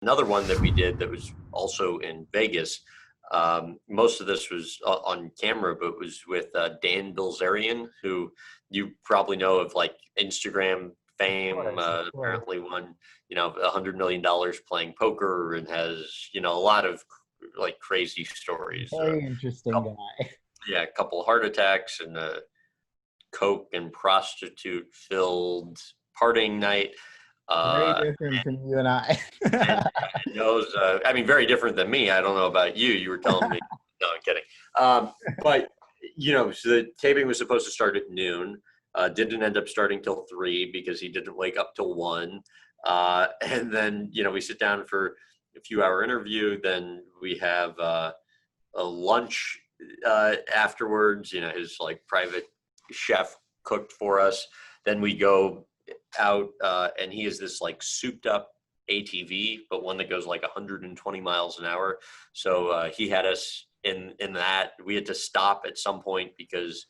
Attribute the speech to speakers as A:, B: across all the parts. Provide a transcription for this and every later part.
A: another one that we did that was also in Vegas. Most of this was on camera, but was with Dan Bilzerian, who you probably know of, like Instagram fame.
B: Of course.
A: Apparently won, $100 million playing poker, and has, a lot of like crazy stories.
B: Very interesting guy.
A: Yeah, a couple heart attacks and a coke and prostitute filled partying night.
B: Very
A: Uh,
B: different from you and I.
A: and knows, very different than me. I don't know about you. You were telling me. No, I'm kidding. But, so the taping was supposed to start at noon. Didn't end up starting till 3 because he didn't wake up till 1. And then, we sit down for a few hour interview. Then we have a lunch afterwards. His like private chef cooked for us. Then we go out, and he has this like souped up ATV, but one that goes like 120 miles an hour. So he had us in that. We had to stop at some point because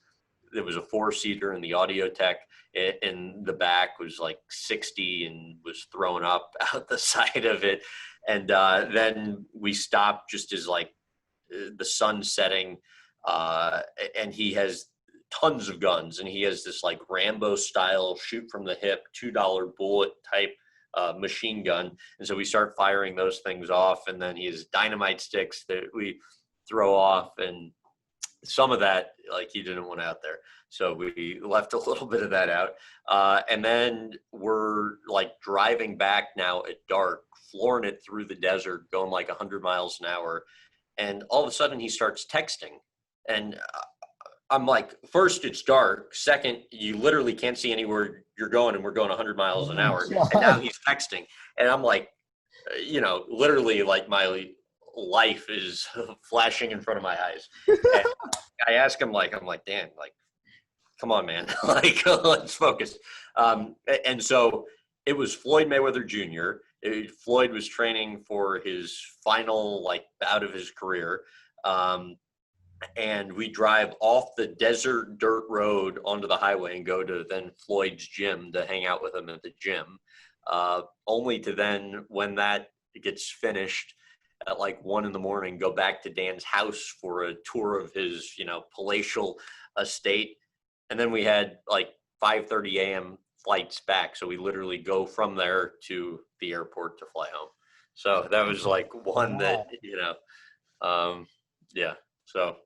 A: there was a 4-seater, and the audio tech in the back was like 60 and was throwing up out the side of it. And then we stopped just as like the sun setting, and he has tons of guns, and he has this like Rambo style shoot from the hip $2 bullet type machine gun. And so we start firing those things off, and then he has dynamite sticks that we throw off, and some of that like he didn't want out there, so we left a little bit of that out. And then we're like driving back now at dark, flooring it through the desert, going like 100 miles an hour, and all of a sudden he starts texting. And I'm like, first, it's dark. Second, you literally can't see anywhere you're going, and we're going 100 miles an hour. And now he's texting. And I'm like, literally, like my life is flashing in front of my eyes. And I ask him, I'm like, Dan, like, come on, man. Like, let's focus. And so it was Floyd Mayweather Jr. Floyd was training for his final, like, bout of his career. And we drive off the desert dirt road onto the highway and go to then Floyd's gym to hang out with him at the gym, only to then, when that gets finished at like 1 a.m, go back to Dan's house for a tour of his, palatial estate. And then we had like 5:30 a.m. flights back. So we literally go from there to the airport to fly home. So that was like one that, yeah. So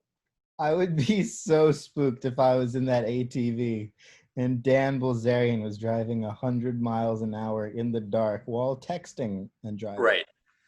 B: I would be so spooked if I was in that ATV and Dan Bilzerian was driving 100 miles an hour in the dark while texting and driving.
A: Right.